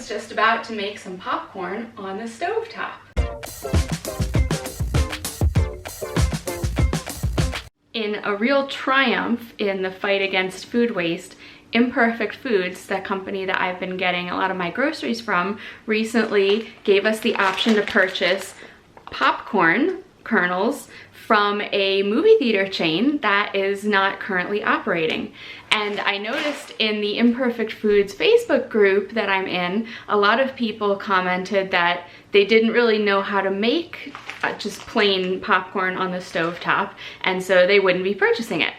is just about to make some popcorn on the stovetop. In a real triumph in the fight against food waste, Imperfect Foods, the company that I've been getting a lot of my groceries from, recently gave us the option to purchase popcorn kernels from a movie theater chain that is not currently operating. And I noticed in the Imperfect Foods Facebook group that I'm in, a lot of people commented that they didn't really know how to make just plain popcorn on the stovetop, and so they wouldn't be purchasing it.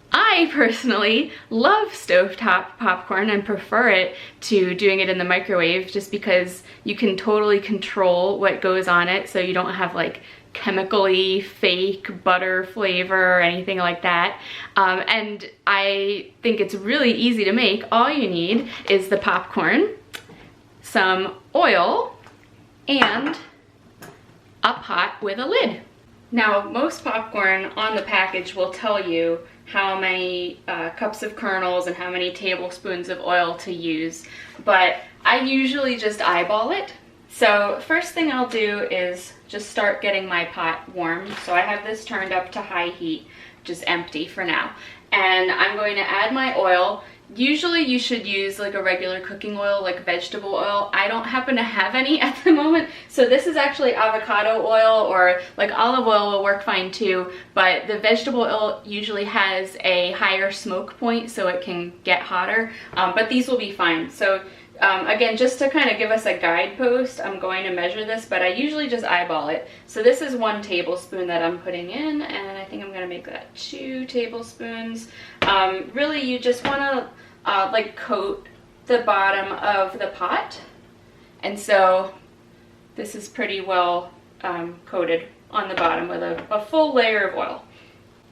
I personally love stovetop popcorn and prefer it to doing it in the microwave, just because you can totally control what goes on it, so you don't have like chemically fake butter flavor or anything like that. And I think it's really easy to make. All you need is the popcorn, some oil, and a pot with a lid. Now, most popcorn on the package will tell you how many cups of kernels and how many tablespoons of oil to use, but I usually just eyeball it. So first thing I'll do is just start getting my pot warm. So I have this turned up to high heat, just empty for now. And I'm going to add my oil. Usually you should use like a regular cooking oil, like vegetable oil. I don't happen to have any at the moment, so this is actually avocado oil, or like olive oil will work fine too, but the vegetable oil usually has a higher smoke point so it can get hotter, but these will be fine. So again, just to kind of give us a guidepost, I'm going to measure this, but I usually just eyeball it. So this is 1 tablespoon that I'm putting in, and I think I'm going to make that 2 tablespoons. Really, you just want to like coat the bottom of the pot, and so this is pretty well coated on the bottom with a full layer of oil.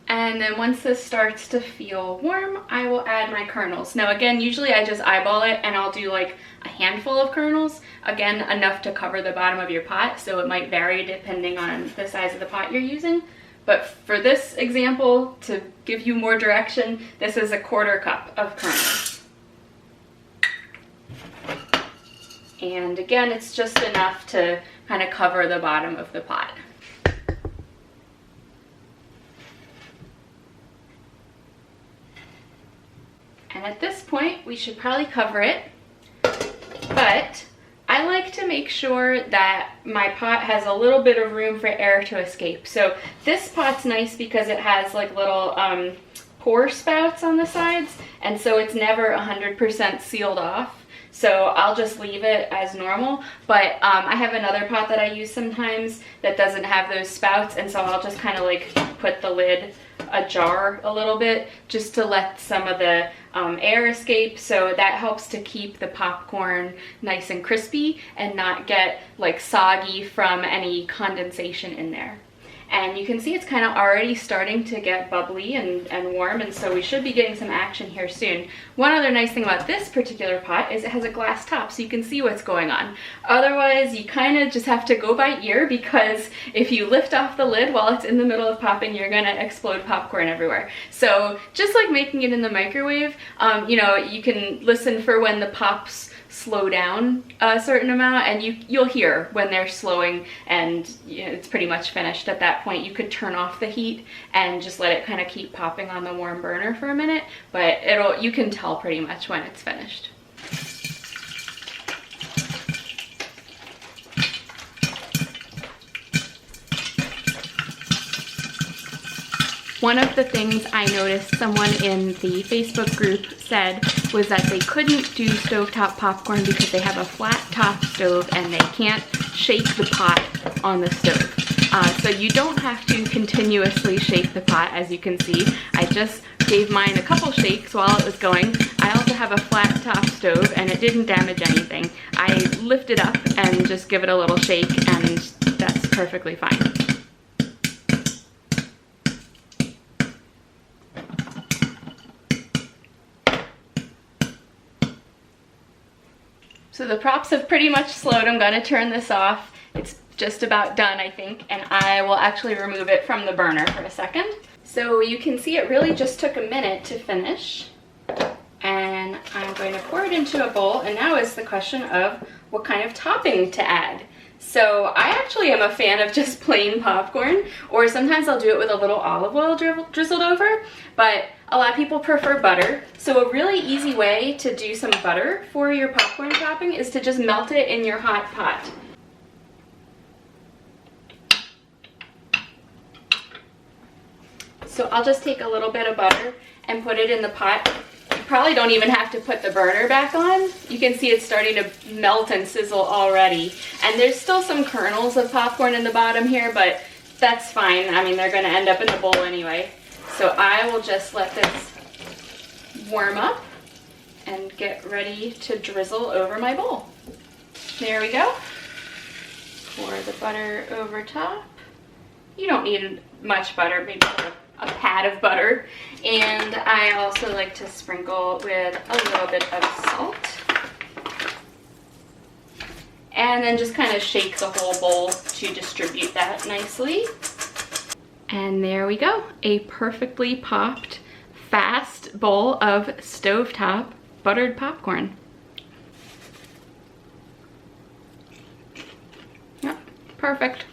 And then once this starts to feel warm, I will add my kernels. Now again, usually I just eyeball it and I'll do like a handful of kernels. Again, enough to cover the bottom of your pot, so it might vary depending on the size of the pot you're using. But for this example, to give you more direction, this is a 1/4 cup of kernels. And again, it's just enough to kind of cover the bottom of the pot. And at this point, we should probably cover it, but I like to make sure that my pot has a little bit of room for air to escape. So this pot's nice because it has like little pour spouts on the sides, and so it's never 100% sealed off. So I'll just leave it as normal, but I have another pot that I use sometimes that doesn't have those spouts, and so I'll just kind of like put the lid ajar a little bit just to let some of the air escape, so that helps to keep the popcorn nice and crispy and not get like soggy from any condensation in there. And you can see it's kind of already starting to get bubbly and warm, and so we should be getting some action here soon. One other nice thing about this particular pot is it has a glass top, so you can see what's going on. Otherwise, you kind of just have to go by ear, because if you lift off the lid while it's in the middle of popping, you're gonna explode popcorn everywhere. So just like making it in the microwave, you know, you can listen for when the pops slow down a certain amount, and you'll hear when they're slowing, and you know, it's pretty much finished at that point. You could turn off the heat and just let it kind of keep popping on the warm burner for a minute, but you can tell pretty much when it's finished. One of the things I noticed someone in the Facebook group said was that they couldn't do stovetop popcorn because they have a flat top stove and they can't shake the pot on the stove. So you don't have to continuously shake the pot, as you can see. I just gave mine a couple shakes while it was going. I also have a flat top stove and it didn't damage anything. I lift it up and just give it a little shake, and that's perfectly fine. So the props have pretty much slowed. I'm gonna turn this off. It's just about done, I think, and I will actually remove it from the burner for a second. So you can see it really just took a minute to finish. And I'm going to pour it into a bowl, and now is the question of what kind of topping to add. So I actually am a fan of just plain popcorn, or sometimes I'll do it with a little olive oil drizzled over, but a lot of people prefer butter. So a really easy way to do some butter for your popcorn topping is to just melt it in your hot pot. So I'll just take a little bit of butter and put it in the pot. You probably don't even have to put the burner back on. You can see it's starting to melt and sizzle already. And there's still some kernels of popcorn in the bottom here, but that's fine. I mean, they're gonna end up in the bowl anyway. So I will just let this warm up and get ready to drizzle over my bowl. There we go. Pour the butter over top. You don't need much butter, maybe a pat of butter. And I also like to sprinkle with a little bit of salt. And then just kind of shake the whole bowl to distribute that nicely. And there we go, a perfectly popped, fast bowl of stovetop buttered popcorn. Yep, perfect.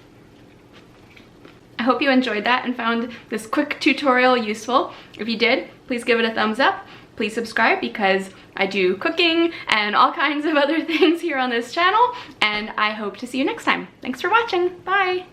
I hope you enjoyed that and found this quick tutorial useful. If you did, please give it a thumbs up. Please subscribe because I do cooking and all kinds of other things here on this channel, and I hope to see you next time. Thanks for watching. Bye.